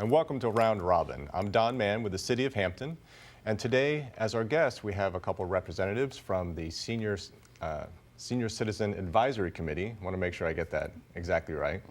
and welcome to Round Robin. I'm Don Mann with the City of Hampton, and today, as our guests, we have a couple of representatives from the Senior Citizen Advisory Committee. I want to make sure I get that exactly right.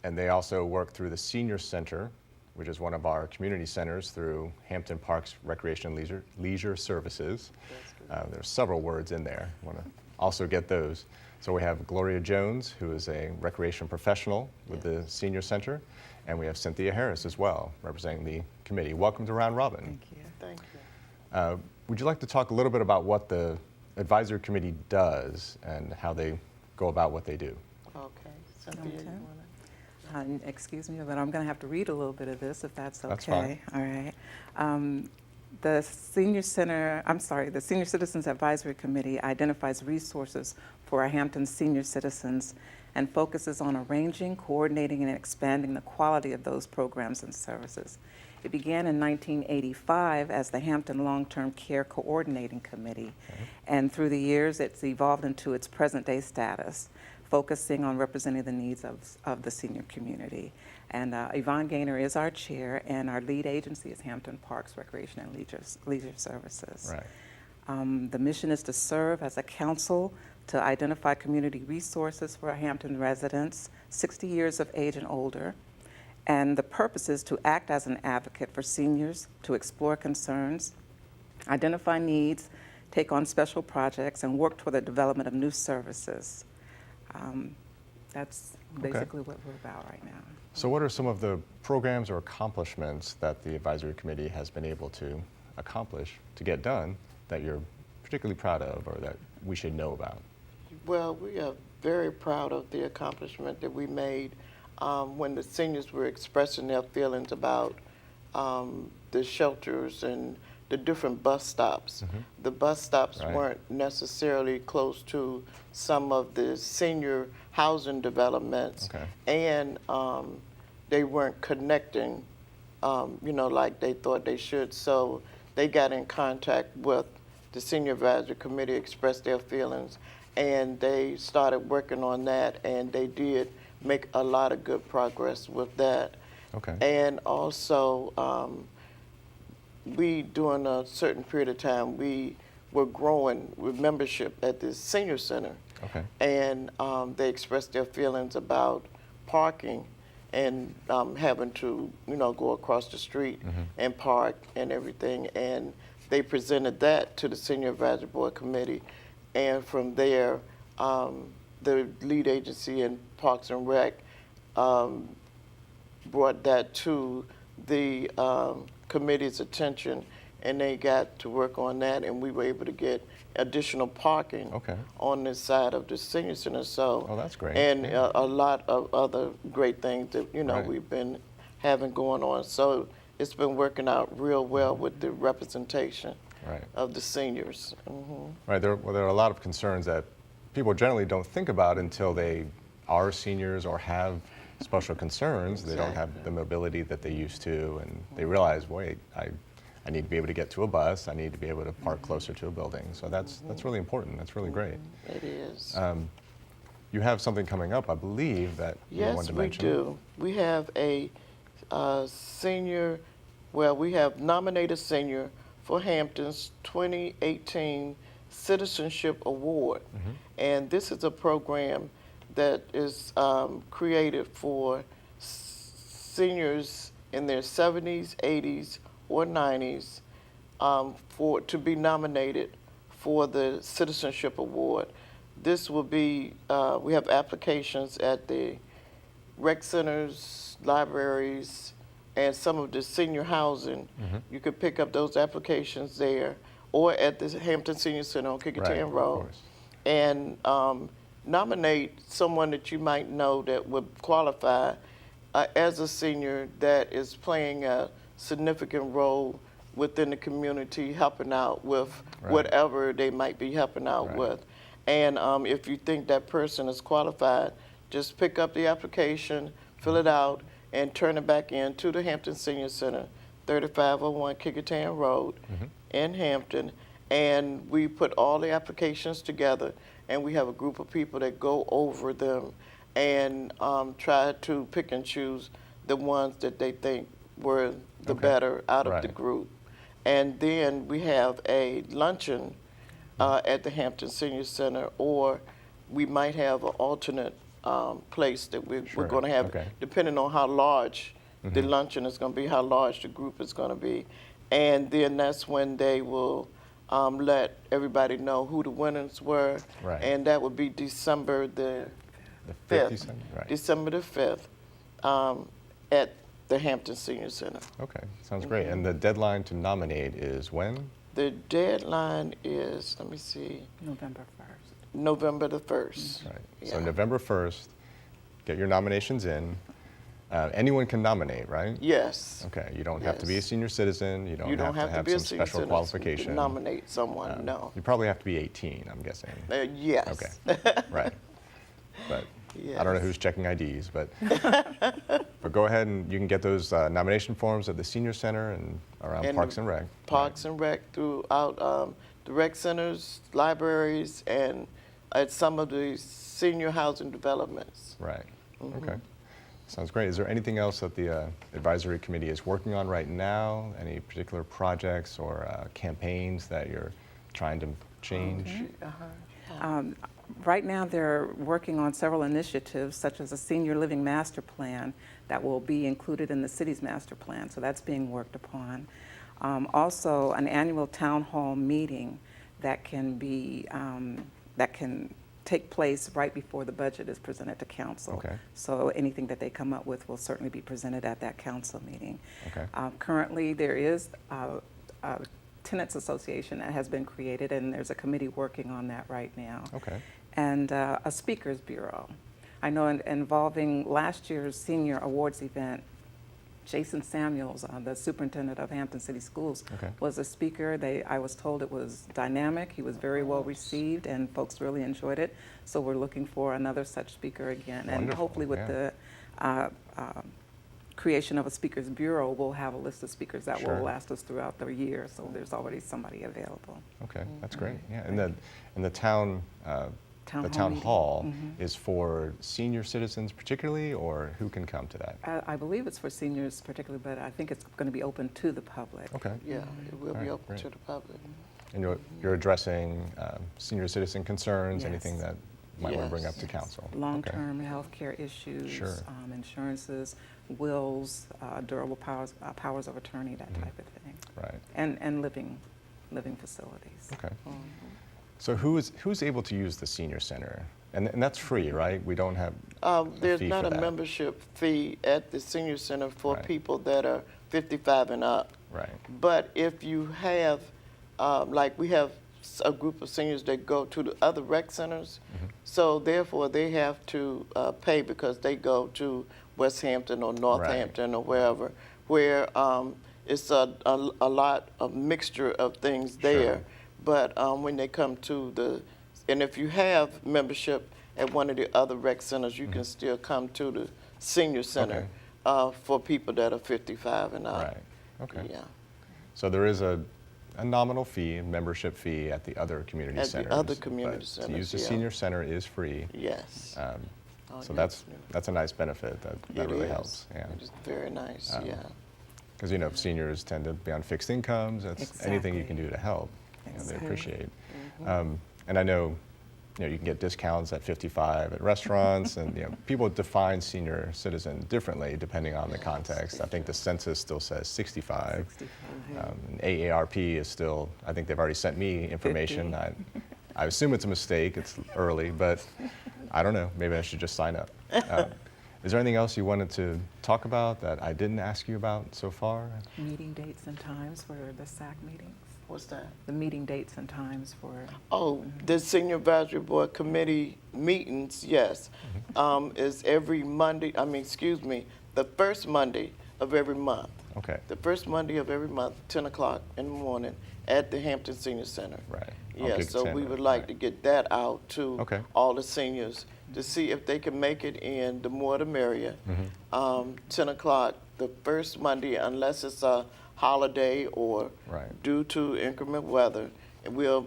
And they also work through the Senior Center, which is one of our community centers through Hampton Parks Recreation and Leisure Services. There's several words in there. I want to also get those. So we have Gloria Jones, who is a recreation professional with the Senior Center, and we have Cynthia Harris as well, representing the committee. Welcome to Round Robin. Thank you. Thank you. Would you like to talk a little bit about what the advisory committee does and how they go about what they do? Okay. Cynthia, you want to? Excuse me, but I'm going to have to read a little bit of this if that's okay. That's fine. All right. The Senior Citizens Advisory Committee identifies resources for our Hampton senior citizens and focuses on arranging, coordinating, and expanding the quality of those programs and services. It began in 1985 as the Hampton Long-Term Care Coordinating Committee, and through the years it's evolved into its present-day status, focusing on representing the needs of the senior community. And Yvonne Gaynor is our chair, and our lead agency is Hampton Parks Recreation and Leisure Services. Right. The mission is to serve as a council to identify community resources for our Hampton residents, 60 years of age and older. And the purpose is to act as an advocate for seniors, to explore concerns, identify needs, take on special projects, and work toward the development of new services. That's basically what we're about right now. So what are some of the programs or accomplishments that the advisory committee has been able to accomplish, to get done, that you're particularly proud of or that we should know about? Well, we are very proud of the accomplishment that we made when the seniors were expressing their feelings about the shelters and the different bus stops. The bus stops weren't necessarily close to some of the senior housing developments, and they weren't connecting, like they thought they should. So they got in contact with the Senior Advisory Committee, expressed their feelings, and they started working on that, and they did make a lot of good progress with that. And also, we, during a certain period of time, we were growing with membership at the Senior Center. And they expressed their feelings about parking and having to, go across the street and park and everything. And they presented that to the Senior Advisory Board Committee. And from there, the lead agency in Parks and Rec brought that to the committee's attention, and they got to work on that, and we were able to get additional parking on this side of the senior center. So, that's great. And a lot of other great things that we've been having going on. So it's been working out real well with the representation of the seniors. Right. There are a lot of concerns that people generally don't think about until they are seniors or have special concerns. They don't have the mobility that they used to, and they realize, wait, I need to be able to get to a bus. I need to be able to park closer to a building. So that's really important. That's really great. It is. You have something coming up, I believe, that you wanted to mention. Yes, we do. We have a senior, we have nominated senior for Hampton's 2018 Citizenship Award. And this is a program that is created for seniors in their 70s, 80s, or 90s to be nominated for the Citizenship Award. This will be, we have applications at the rec centers, libraries, and some of the senior housing. You could pick up those applications there or at the Hampton Senior Center on Kickerton Road. And nominate someone that you might know that would qualify as a senior that is playing a significant role within the community, helping out with whatever they might be helping out with. And if you think that person is qualified, just pick up the application, fill it out, and turn it back in to the Hampton Senior Center, 3501 Kickerton Road in Hampton. And we put all the applications together, and we have a group of people that go over them and try to pick and choose the ones that they think were the Okay. better out of the Right. group. And then we have a luncheon at the Hampton Senior Center, or we might have an alternate place that we're Sure. going to have, Okay. depending on how large the luncheon is going to be, how large the group is going to be. And then that's when they will let everybody know who the winners were. Right. And that would be December the The 5th, 5th. December? Right. December the 5th at the Hampton Senior Center. Okay, sounds great. And the deadline to nominate is when? The deadline is, let me see, November 1st. November the 1st. Right. So Yeah. November 1st, get your nominations in. Anyone can nominate, right? Yes. Okay, you don't have to be a Yes. senior citizen. You don't You don't have to have be a some senior special citizen qualification. to nominate someone, no. You probably have to be 18, I'm guessing. Yes. Okay, right. But I don't know Yes. who's checking IDs, but go ahead and you can get those nomination forms at the Senior Center and around And Parks and Rec. Parks and Rec throughout the rec centers, libraries, and at some of the senior housing developments. Right. Mm-hmm. Okay. Sounds great. Is there anything else that the advisory committee is working on right now? Any particular projects or campaigns that you're trying to change? Right now, they're working on several initiatives, such as a senior living master plan that will be included in the city's master plan, so that's being worked upon. Also, an annual town hall meeting that can be, that can take place right before the budget is presented to council. Okay. So anything that they come up with will certainly be presented at that council meeting. Okay. Currently, there is a tenants association that has been created, and there's a committee working on that right now. Okay. And a speakers bureau. I know involving last year's senior awards event, Jason Samuels, the superintendent of Hampton City Schools, Okay. was a speaker. I was told it was dynamic. He was very well received, and folks really enjoyed it. So we're looking for another such speaker again. And Wonderful, hopefully with yeah. the creation of a speakers bureau, we'll have a list of speakers that Sure. will last us throughout the year. So there's already somebody available. Okay, that's great. Yeah, and the town Town the hall town meeting. hall is for senior citizens particularly, or who can come to that? I believe it's for seniors particularly, but I think it's going to be open to the public. Okay. Yeah, it will All be right, open great. to the public. And you're addressing senior citizen concerns, Yes. anything that you might want to bring up to Yes. council? Long-term health care issues, Sure. insurances, wills, durable powers of attorney, that type of thing, Okay. Right. and living facilities. Okay. So who's able to use the senior center? And that's free, right? We don't have There's fee not for a that. membership fee at the senior center for Right. people that are 55 and up. Right. But if you have, like we have a group of seniors that go to the other rec centers, so therefore they have to pay because they go to West Hampton or Northampton or wherever, where it's a lot of mixture of things there. Sure. But when they come to and if you have membership at one of the other rec centers, you can still come to the senior center for people that are 55 and up. Right. Okay. Yeah. So there is a nominal fee, membership fee at the other community At the centers. other community but centers, to use the yeah. senior center is free. Yes. Oh, So yes. that's a nice benefit. That It really is. helps. Yeah. It is very nice, yeah. Because seniors tend to be on fixed incomes. It's anything you can do to help. They Exactly. appreciate. And I know, you can get discounts at 55 at restaurants, and people define senior citizen differently depending on the context. I think the census still says 65. And AARP is still. I think they've already sent me information. 50. I assume it's a mistake. It's early, but I don't know. Maybe I should just sign up. Is there anything else you wanted to talk about that I didn't ask you about so far? Meeting dates and times for the SAC meetings. What's that? The meeting dates and times for. Oh, the Senior Advisory Board Committee meetings, yes, is every Monday, the first Monday of every month. Okay. The first Monday of every month, 10 o'clock in the morning at the Hampton Senior Center. Right. I'll Yeah, get so we Sandra. would like Right. to get that out to Okay. all the seniors to see if they can make it in, the more the merrier. 10 o'clock the first Monday, unless it's a holiday or Right. due to inclement weather, and we'll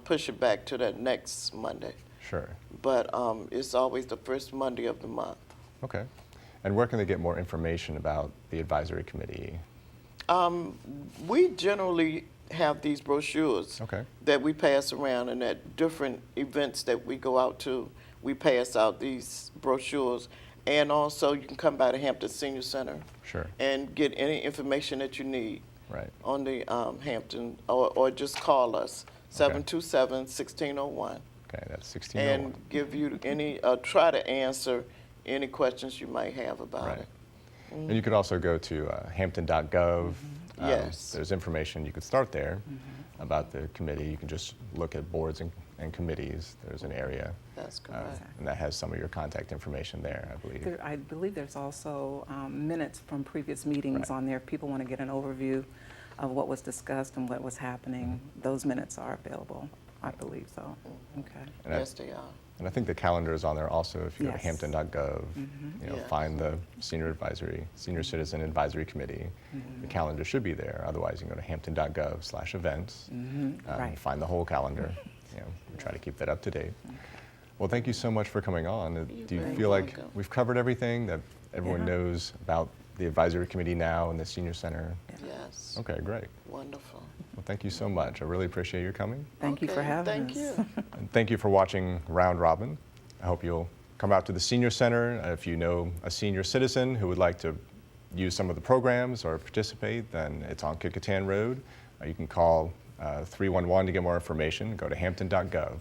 push it back to that next Monday. Sure. But it's always the first Monday of the month. Okay. And where can they get more information about the advisory committee? We generally have these brochures Okay. that we pass around, and at different events that we go out to, we pass out these brochures. And also, you can come by the Hampton Senior Center Sure. and get any information that you need Right. on the Hampton, or just call us, 727-1601, Okay, that's 1601. and give you any, try to answer any questions you might have about Right. it. And you could also go to hampton.gov. Yes. There's information. You could start there about the committee. You can just look at boards and committees. There's an area. That's correct. And that has some of your contact information there, I believe. I believe there's also minutes from previous meetings Right. on there. If people want to get an overview of what was discussed and what was happening, those minutes are available, I believe so. Okay. And Yes, they are. And I think the calendar is on there also. If you go to Yes. hampton.gov, Yes. find the Senior Citizen Advisory Committee. The calendar should be there. Otherwise, you can go to hampton.gov/events. Right. Find the whole calendar. We try to keep that up to date. Well, thank you so much for coming on. Do you very feel like welcome. we've covered everything, that everyone Yeah. knows about the advisory committee now and the senior center? Yes. Okay, great. Wonderful. Well, thank you so much. I really appreciate your coming. Thank you for Okay, having thank us. you. And thank you for watching Round Robin. I hope you'll come out to the Senior Center. If you know a senior citizen who would like to use some of the programs or participate, then it's on Kicquetan Road. You can call 311 to get more information. Go to hampton.gov.